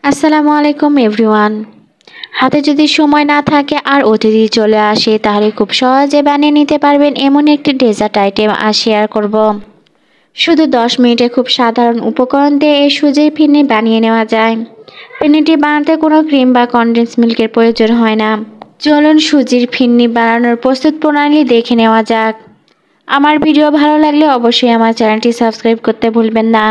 আসসালামু আলাইকুম এভরিওয়ান। হাতে যদি সময় না থাকে আর অতিথি চলে আসে তাহলে খুব সহজে বানিয়ে নিতে পারবেন এমন একটি ডেজার্ট আইটেম আজ শেয়ার করব। শুধু 10 মিনিটে খুব সাধারণ উপকরণ দিয়ে এই সুজির ফিরনি বানিয়ে নেওয়া যায়। ফিরনিটি বানাতে কোনো ক্রিম বা কনডেন্স মিল্কের প্রয়োজন হয় না। চলুন সুজির ফিরনি বানানোর প্রস্তুত প্রণালী দেখে নেওয়া যাক। আমার ভিডিও ভালো লাগলে অবশ্যই আমার চ্যানেলটি সাবস্ক্রাইব করতে ভুলবেন না।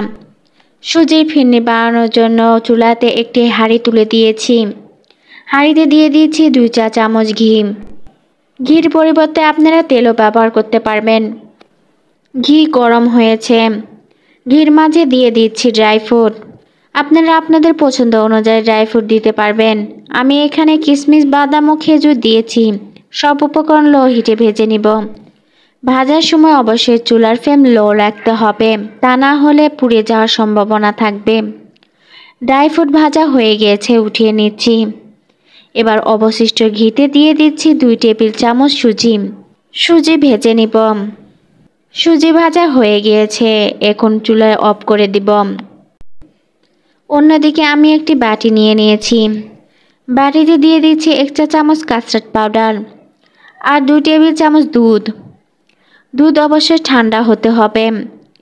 সুজির ফিরনি বানানোর জন্য চুলাতে একটি হাঁড়ি তুলে দিয়েছি। হাঁড়িতে দিয়ে দিয়েছি 2 চা চামচ ঘি। ঘির পরিবর্তে আপনারা তেলও ব্যবহার করতে পারবেন। ঘি গরম হয়েছে। ঘির মাঝে দিয়ে দিচ্ছি ড্রাই ফ্রুট। আপনারা আপনাদের পছন্দ অনুযায়ী ড্রাই ফ্রুট দিতে পারবেন। আমি এখানে কিশমিশ, বাদাম ও খেজুর দিয়েছি। সব উপকরণ লো হিটে ভেজে নিব। ভাজার সময় অবশ্যই চুলার ফ্লেম লো রাখতে হবে, তা না হলে পুড়ে যাওয়ার সম্ভাবনা থাকবে। ড্রাই ফ্রুট ভাজা হয়ে গিয়েছে, উঠিয়ে নিচ্ছি। এবার অবশিষ্ট ঘিতে দিয়ে দিচ্ছি 2 টেবিল চামচ সুজি। সুজি ভেজে নিব। সুজি ভাজা হয়ে গিয়েছে, এখন চুলায় অফ করে দিব। অন্যদিকে আমি একটি বাটি নিয়ে নিয়েছি। বাটিতে দিয়ে দিচ্ছি 1 চা চামচ কাস্টার্ড পাউডার আর 2 টেবিল চামচ দুধ। দুধ অবশ্যই ঠান্ডা হতে হবে।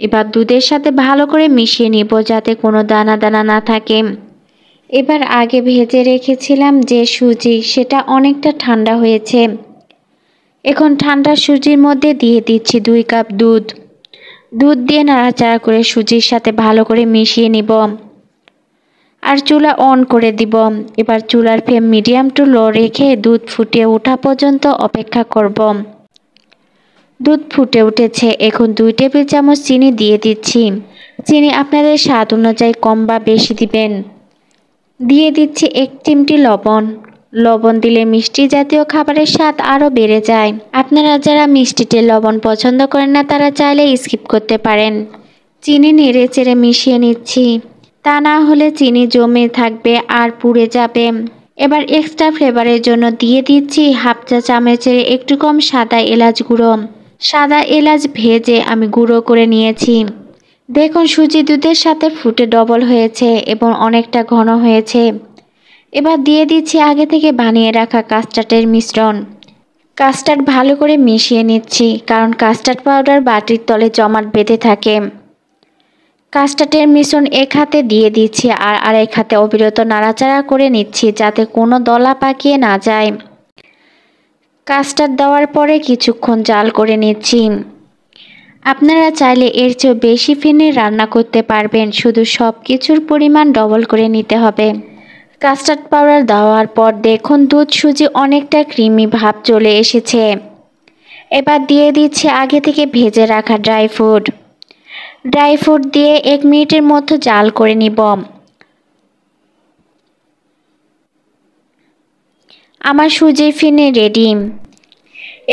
এবার দুধের সাথে ভালো করে মিশিয়ে নিব যাতে কোনো দানা দানা না থাকে। এবার আগে ভেজে রেখেছিলাম যে সুজি, সেটা অনেকটা ঠান্ডা হয়েছে। এখন ঠান্ডা সুজির মধ্যে দিয়ে দিচ্ছি 2 কাপ দুধ। দুধ দিয়ে নাড়াচাড়া করে সুজির সাথে ভালো করে মিশিয়ে নিব আর চুলা অন করে দিব। এবার চুলার ফ্লেম মিডিয়াম টু লো রেখে দুধ ফুটে ওঠা পর্যন্ত অপেক্ষা করব। দুধ ফুটে উঠেছে, এখন 2 টেবিল চামচ চিনি দিয়ে দিচ্ছি। চিনি আপনাদের স্বাদ অনুযায়ী কম বা বেশি দিবেন। দিয়ে দিচ্ছি 1 চিমটি লবণ। লবণ দিলে মিষ্টি জাতীয় খাবারের স্বাদ আরও বেড়ে যায়। আপনারা যারা মিষ্টিতে লবণ পছন্দ করেন না তারা চাইলে স্কিপ করতে পারেন। চিনি নেড়ে চেড়ে মিশিয়ে নিচ্ছি, তা না হলে চিনি জমে থাকবে আর পুড়ে যাবে। এবার এক্সট্রা ফ্লেভারের জন্য দিয়ে দিচ্ছি 1/2 চা চামচের একটু কম সাদা এলাচ গুঁড়ো। সাদা এলাচ ভেজে আমি গুঁড়ো করে নিয়েছি। দেখুন সুজি দুধের সাথে ফুটে ডবল হয়েছে এবং অনেকটা ঘন হয়েছে। এবার দিয়ে দিচ্ছি আগে থেকে বানিয়ে রাখা কাস্টার্ডের মিশ্রণ। কাস্টার্ড ভালো করে মিশিয়ে নিচ্ছি, কারণ কাস্টার্ড পাউডার বাটির তলে জমাট বেঁধে থাকে। কাস্টার্ডের মিশ্রণ এক হাতে দিয়ে দিচ্ছি আর আরেক হাতে অবিরত নাড়াচাড়া করে নিচ্ছি যাতে কোনো দলা পাকিয়ে না যায়। কাস্টার্ড দেওয়ার পরে কিছুক্ষণ জাল করে নিচ্ছি। আপনারা চাইলে এর চেয়েও বেশি ফিরনি রান্না করতে পারবেন, শুধু সব কিছুর পরিমাণ ডবল করে নিতে হবে। কাস্টার্ড পাউডার দেওয়ার পর দেখুন দুধ সুজি অনেকটা ক্রিমি ভাব চলে এসেছে। এবার দিয়ে দিচ্ছি আগে থেকে ভেজে রাখা ড্রাই ফ্রুট। ড্রাই ফ্রুট দিয়ে 1 মিনিটের মতো জাল করে নিব। আমার সুজির ফিরনি রেডি।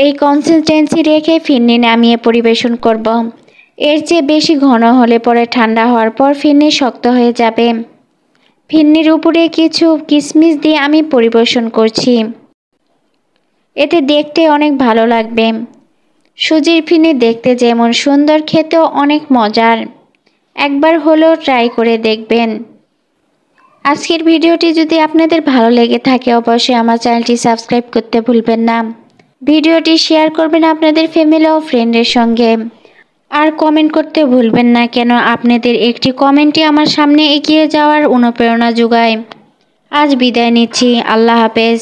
এই কনসিস্টেন্সি রেখে ফিরনি নামিয়ে পরিবেশন করব। এর চেয়ে বেশি ঘন হলে পরে ঠান্ডা হওয়ার পর ফিরনি শক্ত হয়ে যাবে। ফিরনির উপরে কিছু কিশমিশ দিয়ে আমি পরিবেশন করছি। এতে দেখতে অনেক ভালো লাগবে। সুজির ফিরনি দেখতে যেমন সুন্দর, খেতেও অনেক মজার। একবার হলেও ট্রাই করে দেখবেন। আজকের ভিডিওটি যদি আপনাদের ভালো লেগে থাকে অবশ্যই আমার চ্যানেলটি সাবস্ক্রাইব করতে ভুলবেন না। ভিডিওটি শেয়ার করবেন আপনাদের ফ্যামিলি ও ফ্রেন্ডের সঙ্গে। আর কমেন্ট করতে ভুলবেন না, কেন আপনাদের একটি কমেন্টই আমার সামনে এগিয়ে যাওয়ার অনুপ্রেরণা যোগায়। আজ বিদায় নিচ্ছি। আল্লাহ হাফেজ।